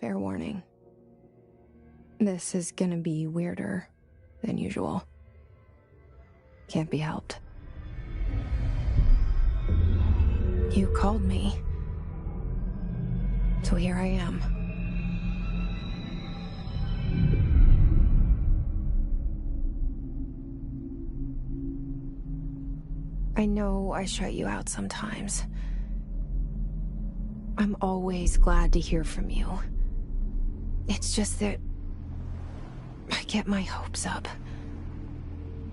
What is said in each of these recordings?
Fair warning. This is gonna be weirder than usual. Can't be helped. You called me. So here I am. I know I shut you out sometimes. I'm always glad to hear from you. It's just that I get my hopes up.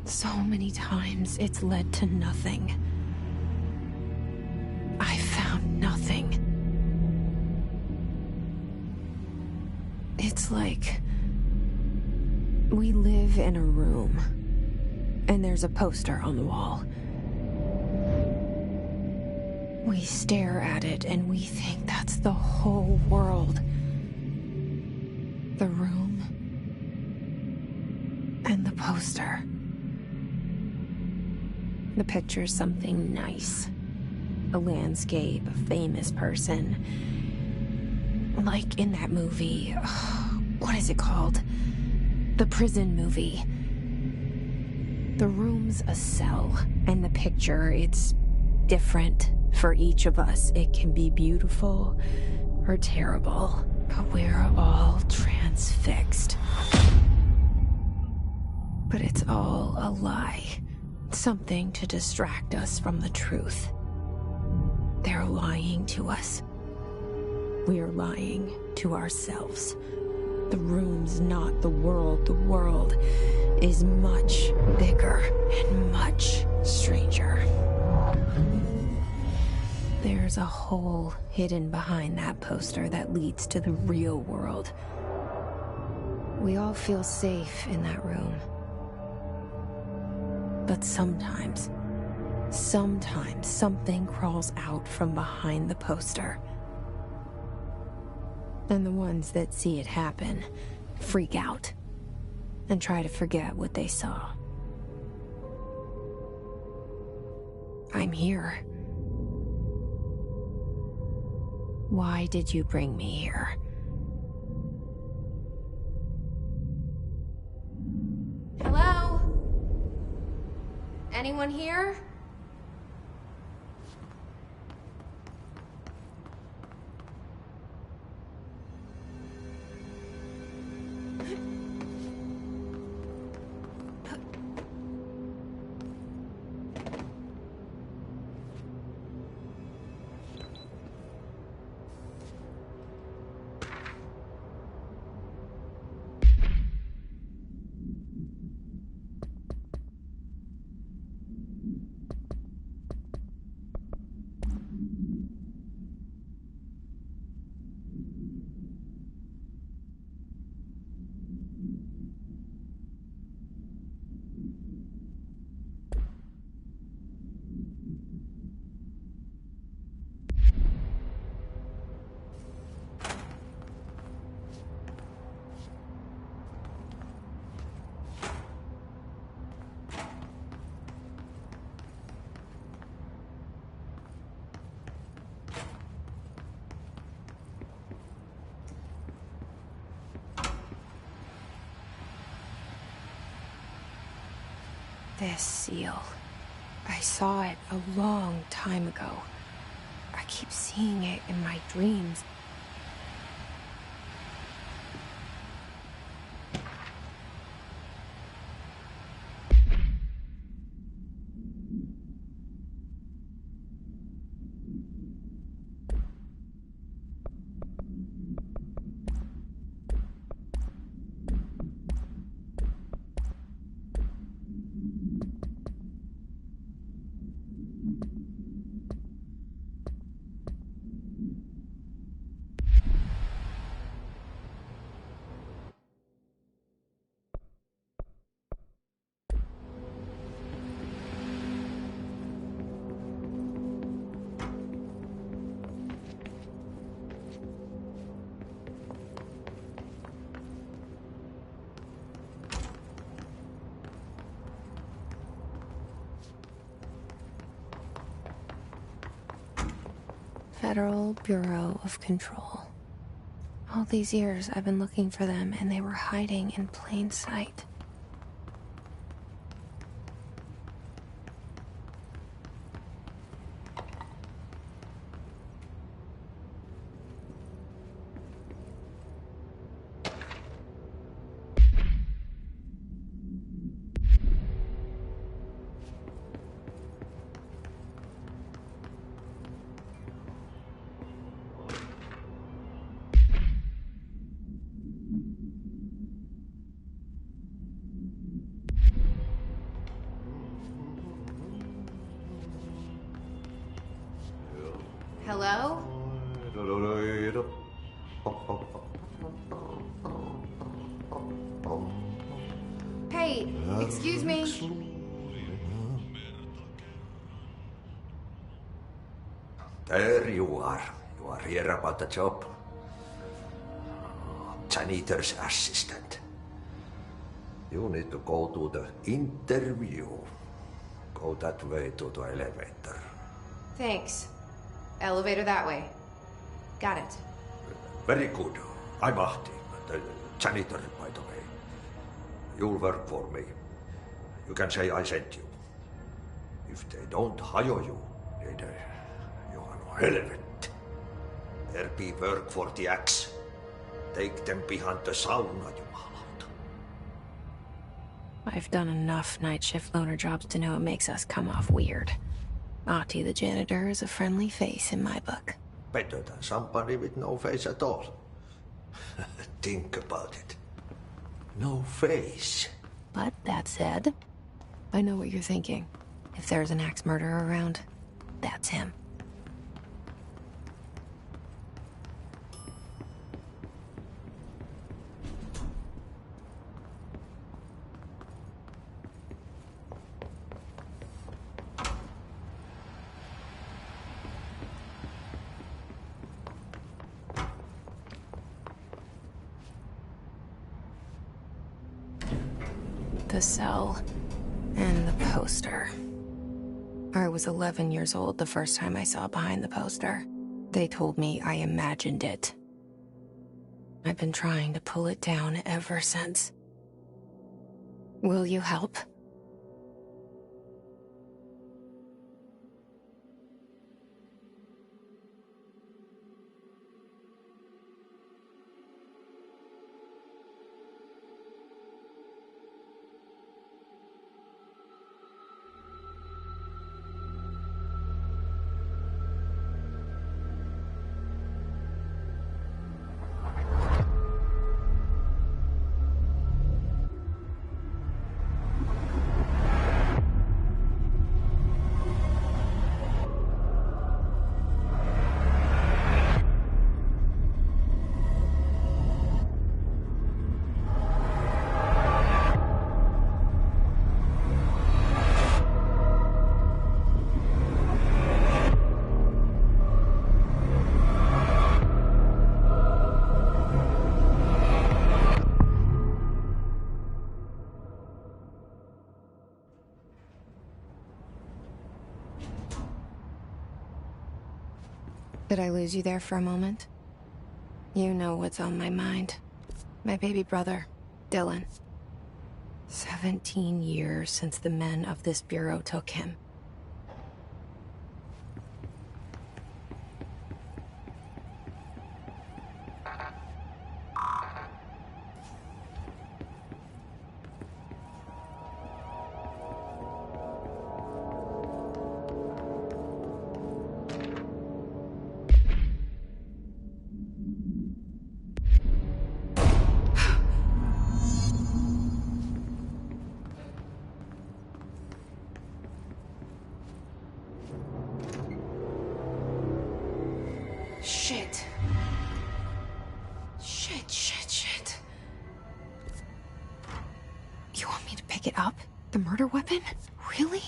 So many times it's led to nothing. I found nothing. It's like we live in a room, and there's a poster on the wall. We stare at it and we think that's the whole world. The room and the poster. The picture's something nice. A landscape, a famous person. Like in that movie, what is it called? The prison movie. The room's a cell, and the picture, it's different. For each of us, it can be beautiful or terrible, but we're all transfixed. But it's all a lie. Something to distract us from the truth. They're lying to us. We're lying to ourselves. The room's not the world. The world is much bigger and much stranger. There's a hole hidden behind that poster that leads to the real world. We all feel safe in that room. But sometimes something crawls out from behind the poster. And the ones that see it happen freak out and try to forget what they saw. I'm here. Why did you bring me here? Hello? Anyone here? This seal. I saw it a long time ago. I keep seeing it in my dreams. Federal Bureau of Control. All these years I've been looking for them, and they were hiding in plain sight. Hello? Hey, excuse me. There you are. You are here about the job. Janitor's assistant. You need to go to the interview. Go that way to the elevator. Thanks. Elevator that way. Got it. Very good. I'm Ahti, the janitor, by the way. You'll work for me. You can say I sent you. If they don't hire you, then you are no helmet. There be work for the axe. Take them behind the sauna, jumalauta. I've done enough night shift loner jobs to know it makes us come off weird. Ahti the janitor is a friendly face in my book. Better than somebody with no face at all. Think about it. No face. But that said, I know what you're thinking. If there's an axe murderer around, that's him. The cell and the poster. I was 11 years old the first time I saw behind the poster. They told me I imagined it. I've been trying to pull it down ever since. Will you help? Did I lose you there for a moment? You know what's on my mind. My baby brother, Dylan. 17 years since the men of this bureau took him. Shit. Shit. You want me to pick it up? The murder weapon? Really?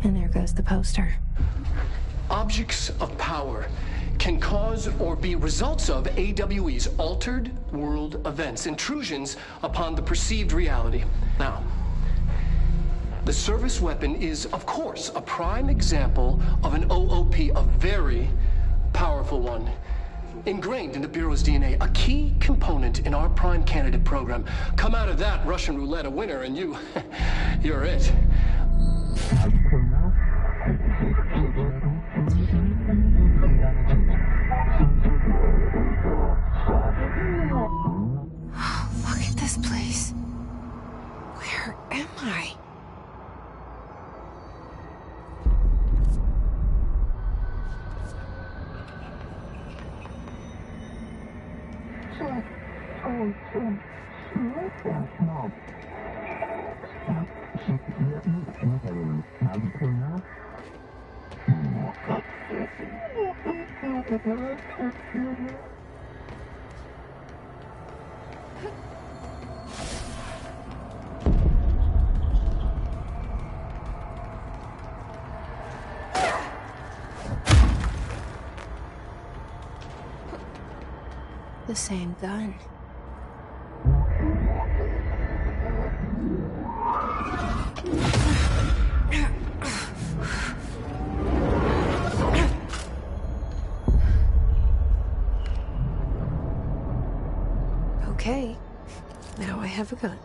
And there goes the poster. Objects of power can cause or be results of AWE's altered world events, intrusions upon the perceived reality. Now, the service weapon is, of course, a prime example of an OOP, a very powerful one. Ingrained in the Bureau's DNA, a key component in our prime candidate program. Come out of that Russian roulette a winner and you're it. Look at this place. Where am I? The same gun. Okay, now I have a gun.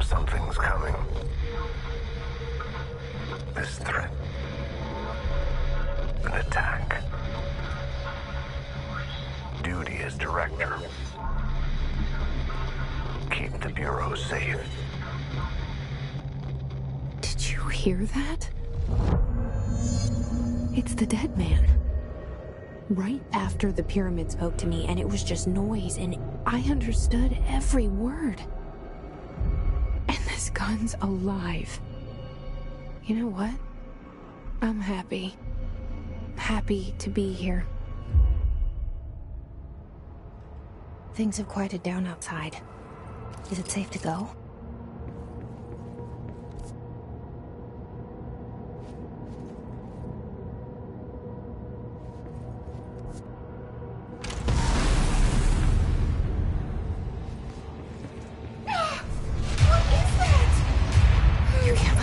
Something's coming. This threat. An attack. Duty as director. Keep the Bureau safe. Did you hear that? It's the dead man. Right after the pyramid spoke to me, and it was just noise, and I understood every word. And this gun's alive. You know what? I'm happy. Happy to be here. Things have quieted down outside. Is it safe to go?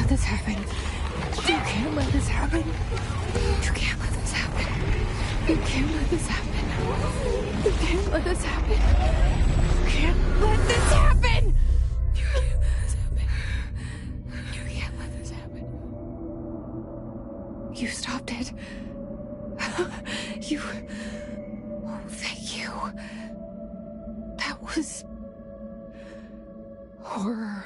This happen. You can't let this happen. You can't let this happen. You can't let this happen. You can't let this happen. You can't let this happen. You can't let this happen. You can't let this happen. You stopped it. You... Oh, thank you. That was... horror.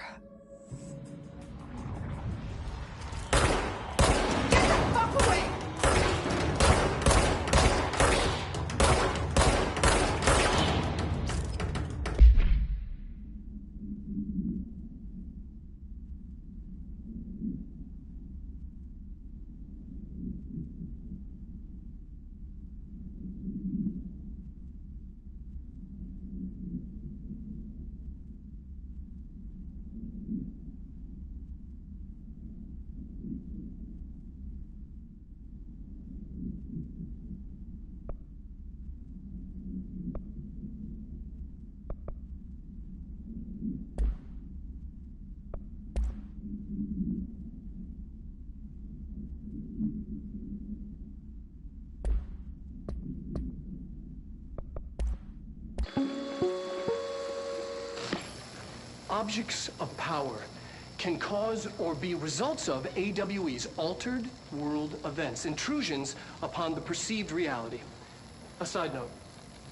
Get the fuck away! Objects of power can cause or be results of AWE's altered world events, intrusions upon the perceived reality. A side note,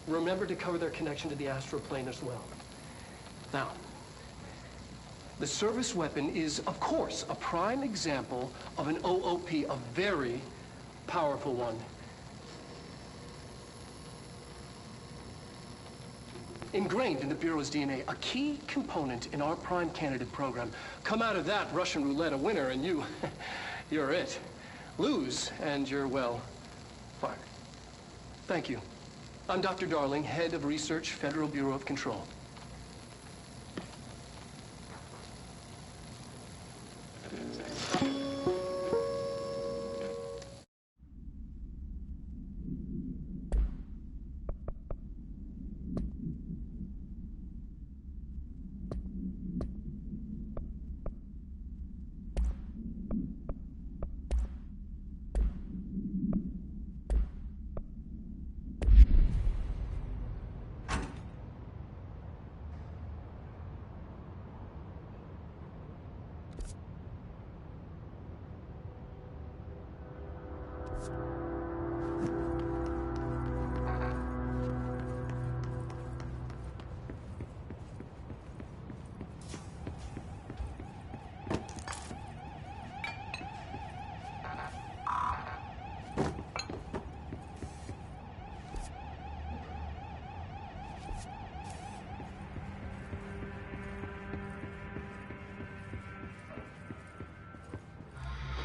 remember to cover their connection to the astral plane as well. Now, the service weapon is, of course, a prime example of an OOP, a very powerful one. Ingrained in the Bureau's DNA, a key component in our prime candidate program. Come out of that Russian roulette a winner and you're it. Lose and you're, well, fired. Thank you. I'm Dr. Darling, head of research, Federal Bureau of Control.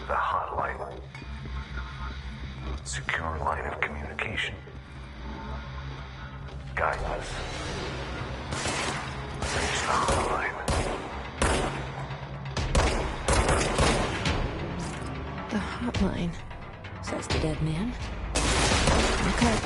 The hotline. Secure line of communication. Guidance. Reach the hotline. The hotline, says the dead man. Okay.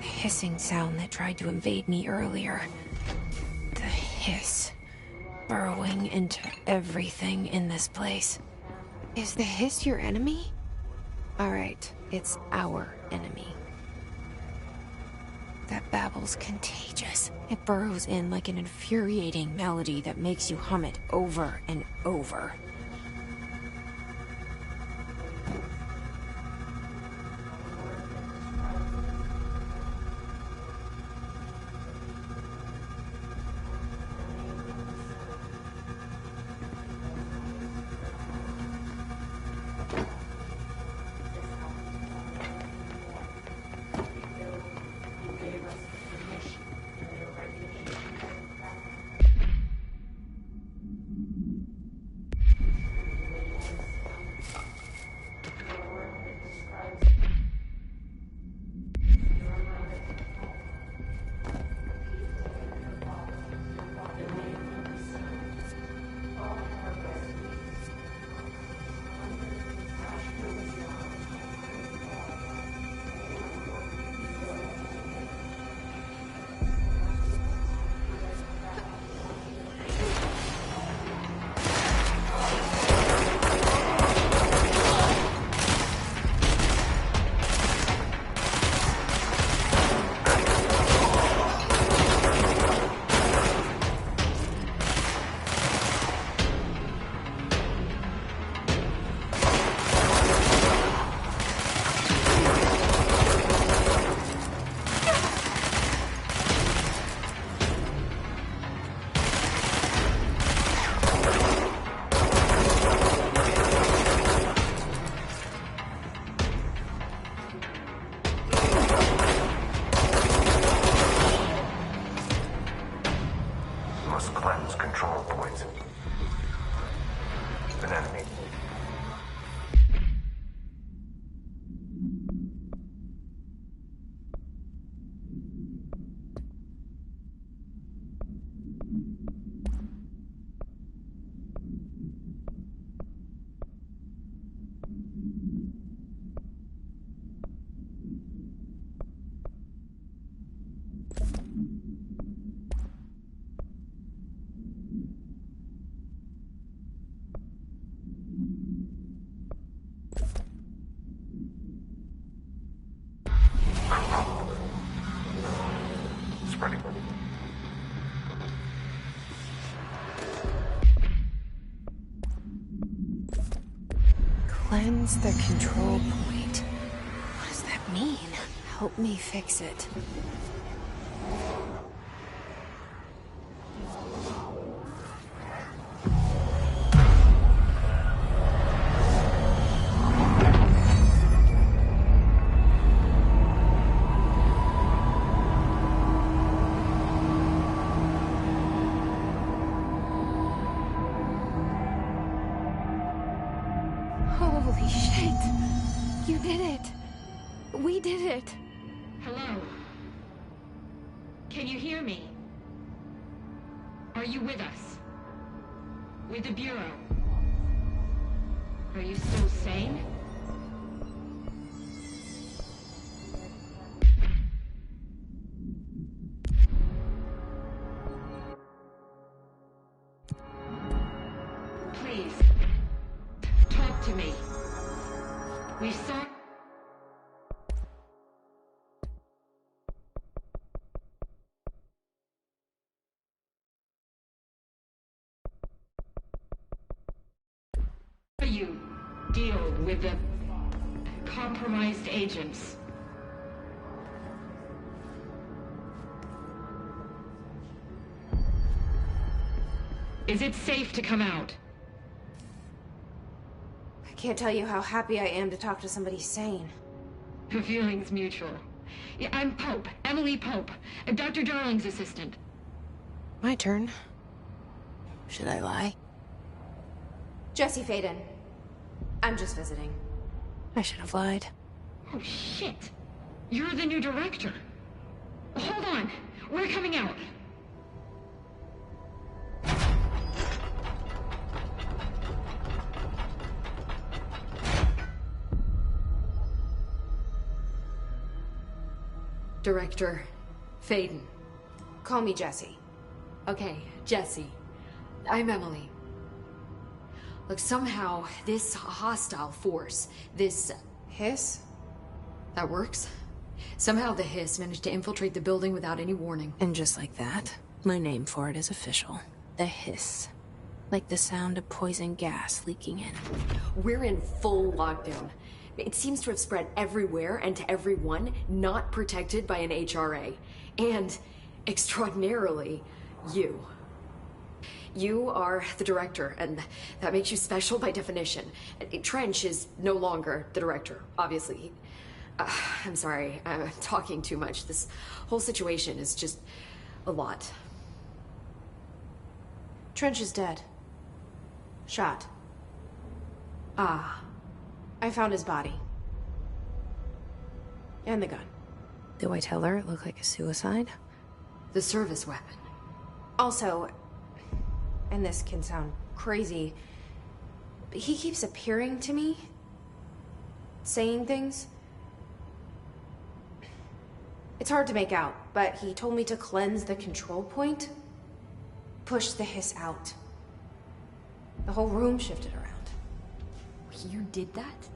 Hissing sound that tried to invade me earlier. The hiss. Burrowing into everything in this place. Is the hiss your enemy? Alright, it's our enemy. That babble's contagious. It burrows in like an infuriating melody that makes you hum it over and over. Cleanse the control point. What does that mean? Help me fix it. Holy shit! You did it! We did it! Hello? Can you hear me? Are you with us? With the Bureau? Are you still sane? to me. We saw... you deal with the compromised agents. Is it safe to come out? I can't tell you how happy I am to talk to somebody sane. The feeling's mutual. Yeah, I'm Pope, Emily Pope, Dr. Darling's assistant. My turn. Should I lie? Jesse Faden. I'm just visiting. I should have lied. Oh, shit. You're the new director. Hold on. We're coming out. Director Faden. Call me Jesse. Okay, Jesse. I'm Emily. Look, somehow this hostile force, this... Hiss? That works. Somehow the hiss managed to infiltrate the building without any warning. And just like that, my name for it is official. The hiss. Like the sound of poison gas leaking in. We're in full lockdown. It seems to have spread everywhere and to everyone not protected by an HRA. And, extraordinarily, you. You are the director, and that makes you special by definition. Trench is no longer the director, obviously. I'm sorry, I'm talking too much. This whole situation is just a lot. Trench is dead. Shot. Ah. I found his body. And the gun. Do I tell her it looked like a suicide? The service weapon. Also, and this can sound crazy, but he keeps appearing to me, saying things. It's hard to make out, but he told me to cleanse the control point, push the hiss out. The whole room shifted around. You did that?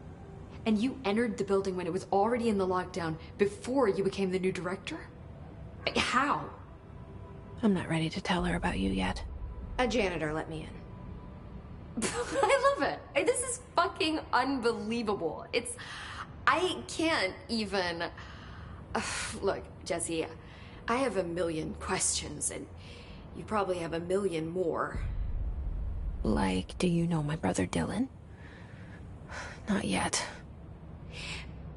And you entered the building when it was already in the lockdown before you became the new director? How? I'm not ready to tell her about you yet. A janitor let me in. I love it. This is fucking unbelievable. I can't even... Look, Jesse, I have a million questions, and you probably have a million more. Like, do you know my brother Dylan? Not yet.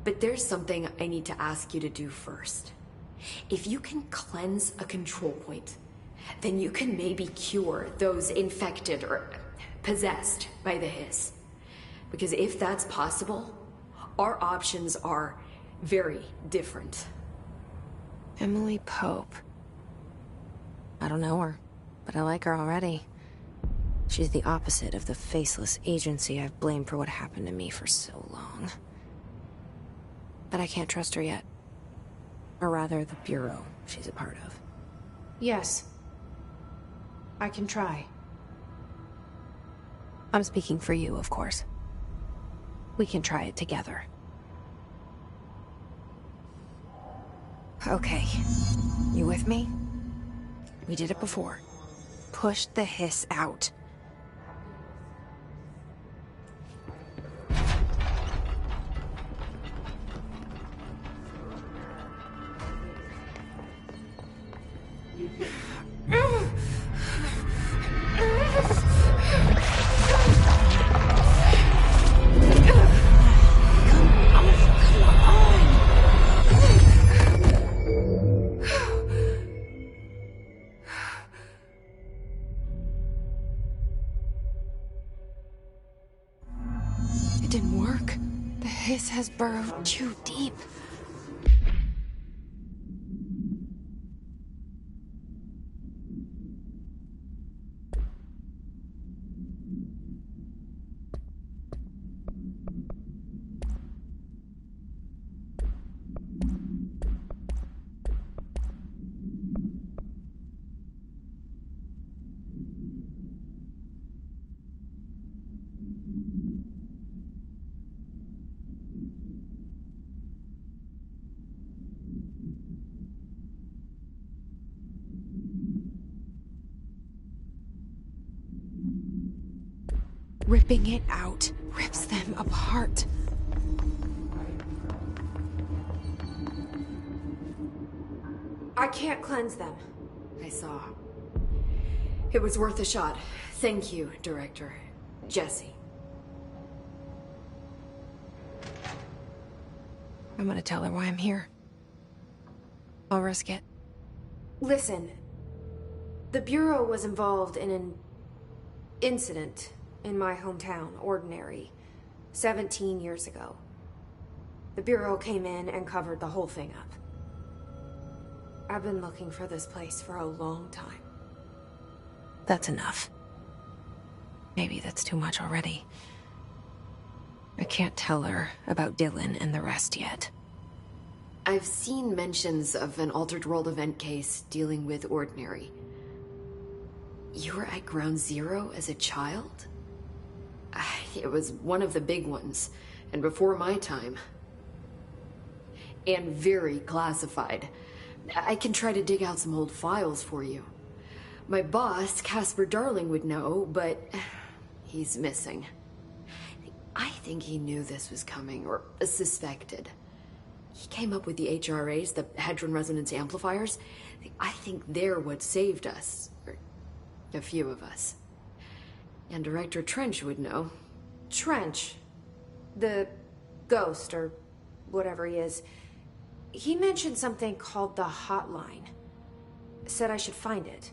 But there's something I need to ask you to do first. If you can cleanse a control point, then you can maybe cure those infected or possessed by the hiss. Because if that's possible, our options are very different. Emily Pope. I don't know her, but I like her already. She's the opposite of the faceless agency I've blamed for what happened to me for so long. But I can't trust her yet. Or rather, the bureau she's a part of. Yes. I can try. I'm speaking for you, of course. We can try it together. Okay. You with me? We did it before. Push the hiss out. It didn't work. The hiss has burrowed too deep. Ripping it out rips them apart. I can't cleanse them. I saw. It was worth a shot. Thank you, Director. Jesse. I'm gonna tell her why I'm here. I'll risk it. Listen, the Bureau was involved in an incident in my hometown, Ordinary, 17 years ago. The Bureau came in and covered the whole thing up. I've been looking for this place for a long time. That's enough. Maybe that's too much already. I can't tell her about Dylan and the rest yet. I've seen mentions of an Altered World event case dealing with Ordinary. You were at Ground Zero as a child? It was one of the big ones, and before my time. And very classified. I can try to dig out some old files for you. My boss, Casper Darling, would know, but he's missing. I think he knew this was coming, or suspected. He came up with the HRAs, the Hadron Resonance Amplifiers. I think they're what saved us. Or a few of us. And Director Trench would know. Trench, the ghost, or whatever he is, he mentioned something called the Hotline. Said I should find it.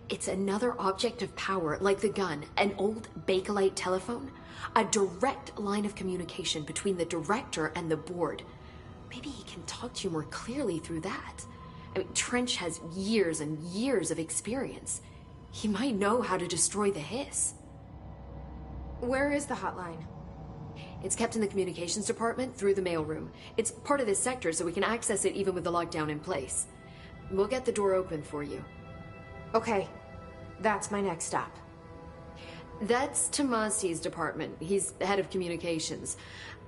It's another object of power, like the gun, an old Bakelite telephone. A direct line of communication between the director and the board. Maybe he can talk to you more clearly through that. I mean, Trench has years and years of experience. He might know how to destroy the hiss. Where is the hotline? It's kept in the communications department through the mailroom. It's part of this sector, so we can access it even with the lockdown in place. We'll get the door open for you. Okay, that's my next stop. That's Tomasi's department. He's head of communications.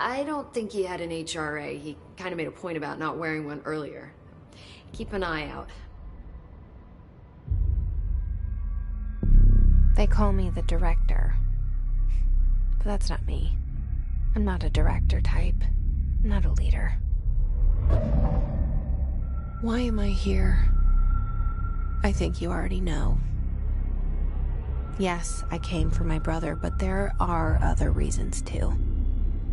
I don't think he had an HRA. He kind of made a point about not wearing one earlier. Keep an eye out. They call me the director. But that's not me. I'm not a director type. I'm not a leader. Why am I here? I think you already know. Yes, I came for my brother, but there are other reasons too.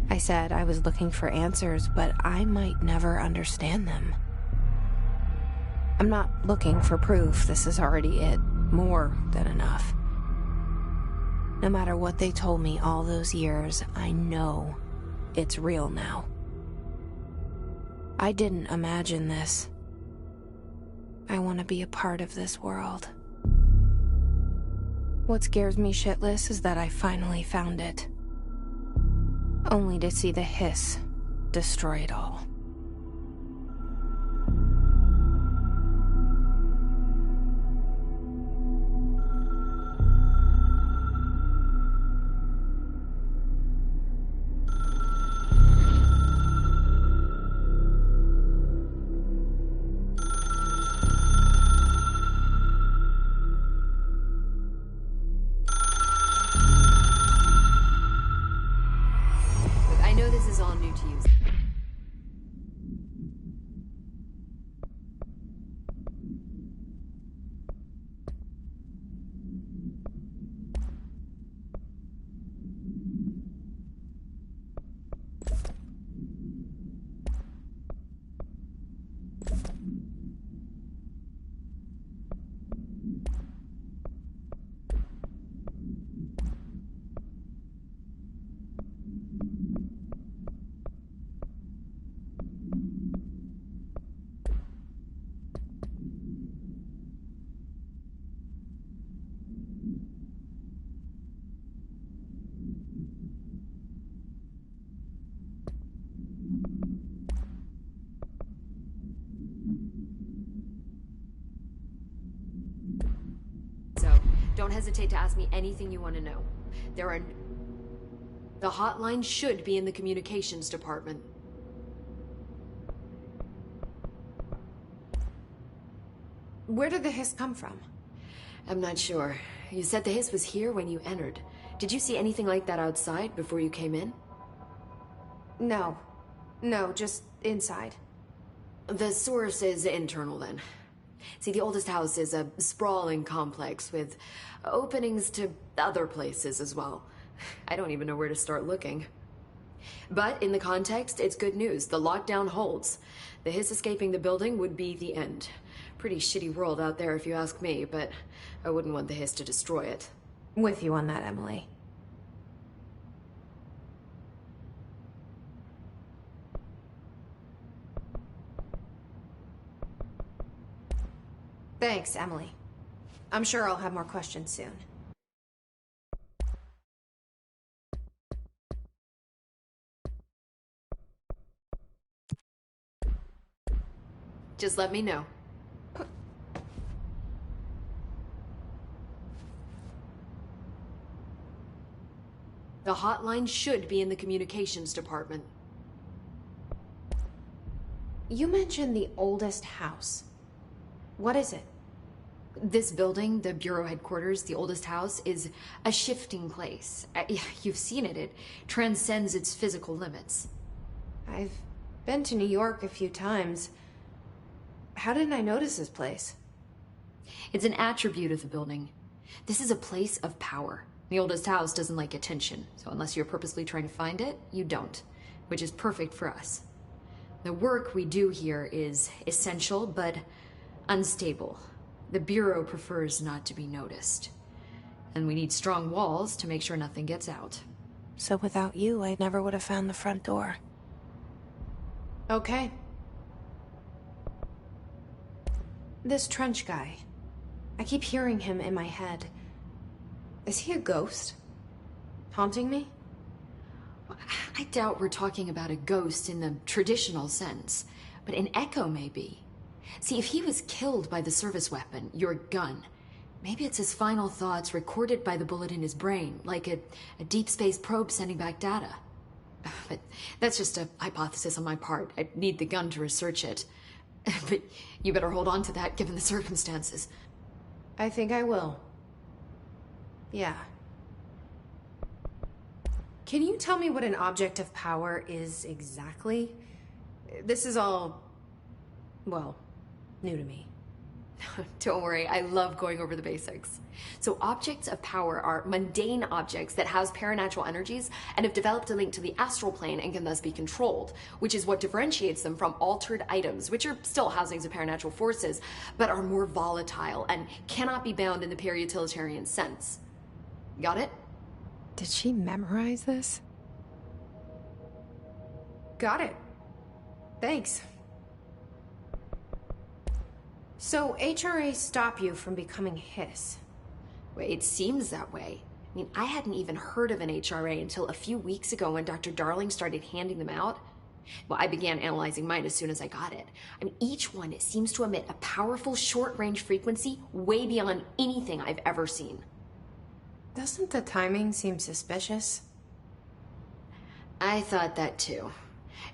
I said I was looking for answers, but I might never understand them. I'm not looking for proof. This is already it. More than enough. No matter what they told me all those years, I know it's real now. I didn't imagine this. I want to be a part of this world. What scares me shitless is that I finally found it. Only to see the hiss destroy it all. This is all new to you. Don't hesitate to ask me anything you want to know. The hotline should be in the communications department. Where did the hiss come from? I'm not sure. You said the hiss was here when you entered. Did you see anything like that outside before you came in? No. No, just inside. The source is internal, then. See, the oldest house is a sprawling complex with openings to other places as well. I don't even know where to start looking. But in the context, it's good news. The lockdown holds. The hiss escaping the building would be the end. Pretty shitty world out there if you ask me, but I wouldn't want the hiss to destroy it. With you on that, Emily. Thanks, Emily. I'm sure I'll have more questions soon. Just let me know. The hotline should be in the communications department. You mentioned the oldest house. What is it? This building, the Bureau headquarters, the oldest house, is a shifting place. You've seen it. It transcends its physical limits. I've been to New York a few times. How didn't I notice this place? It's an attribute of the building. This is a place of power. The oldest house doesn't like attention, so unless you're purposely trying to find it, you don't, which is perfect for us. The work we do here is essential, but unstable. The Bureau prefers not to be noticed. And we need strong walls to make sure nothing gets out. So without you, I never would have found the front door. Okay. This Trench guy. I keep hearing him in my head. Is he a ghost? Haunting me? I doubt we're talking about a ghost in the traditional sense, but an echo maybe. See, if he was killed by the service weapon, your gun, maybe it's his final thoughts recorded by the bullet in his brain, like a deep space probe sending back data. But that's just a hypothesis on my part. I'd need the gun to research it. But you better hold on to that given the circumstances. I think I will. Yeah. Can you tell me what an object of power is exactly? This is all, well, new to me. Don't worry, I love going over the basics. So objects of power are mundane objects that house paranatural energies and have developed a link to the astral plane and can thus be controlled, which is what differentiates them from altered items, which are still housings of paranatural forces, but are more volatile and cannot be bound in the peri-utilitarian sense. Got it? Did she memorize this? Got it. Thanks. So HRA stop you from becoming Hiss? Well, it seems that way. I mean, I hadn't even heard of an HRA until a few weeks ago when Dr. Darling started handing them out. Well, I began analyzing mine as soon as I got it. I mean, each one seems to emit a powerful short-range frequency way beyond anything I've ever seen. Doesn't the timing seem suspicious? I thought that too.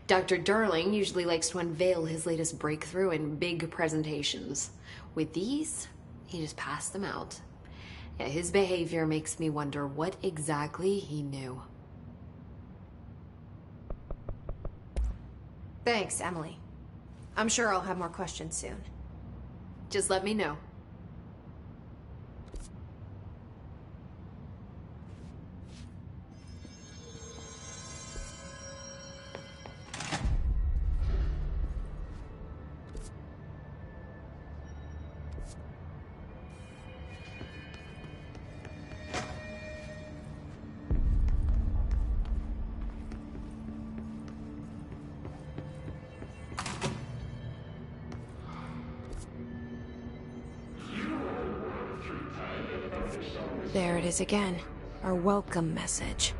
Dr. Darling usually likes to unveil his latest breakthrough in big presentations. With these, he just passed them out. Yeah, his behavior makes me wonder what exactly he knew. Thanks, Emily. I'm sure I'll have more questions soon. Just let me know. There it is again. Our welcome message.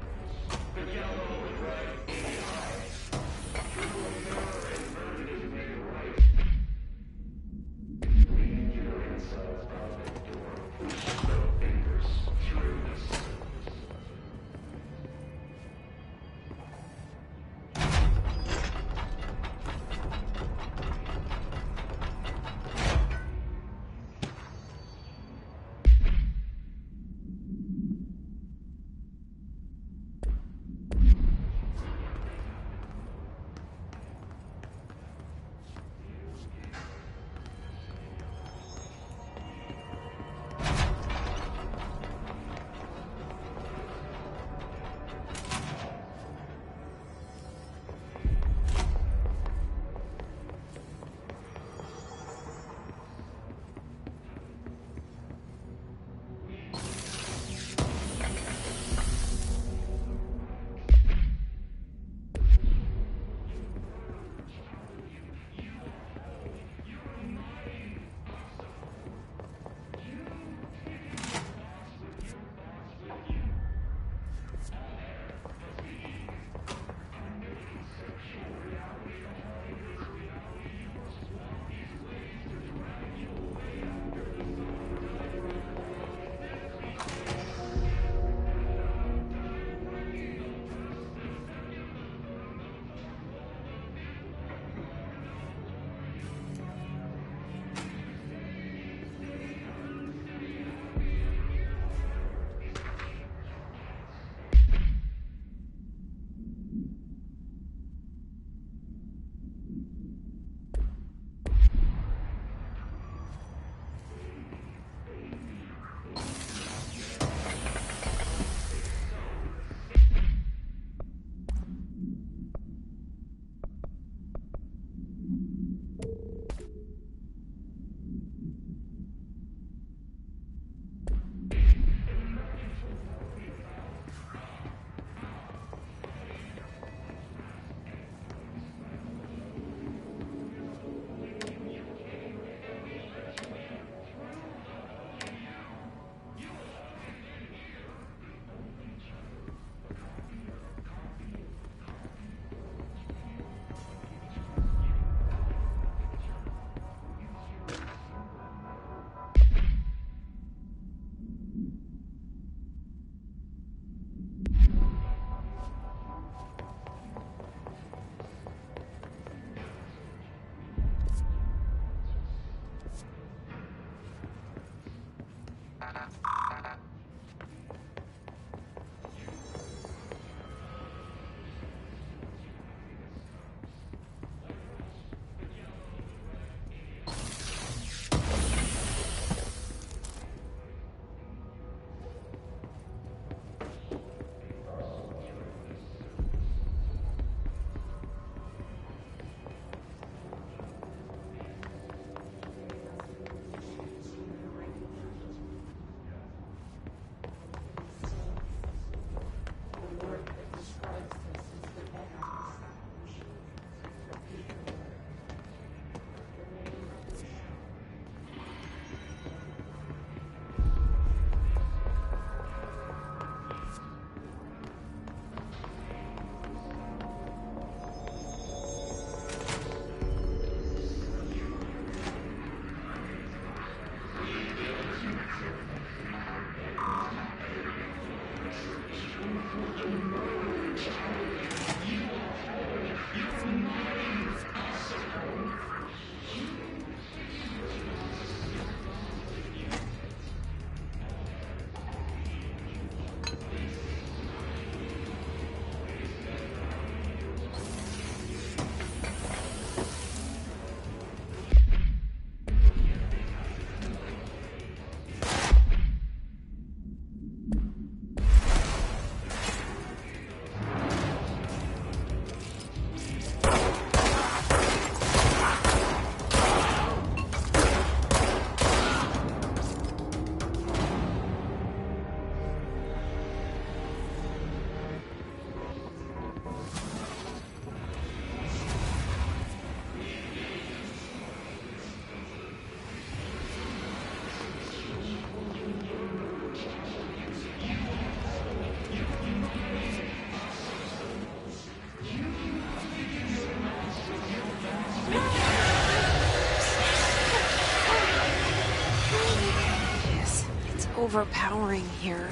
overpowering here.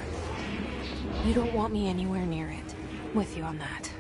You don't want me anywhere near it. With you on that.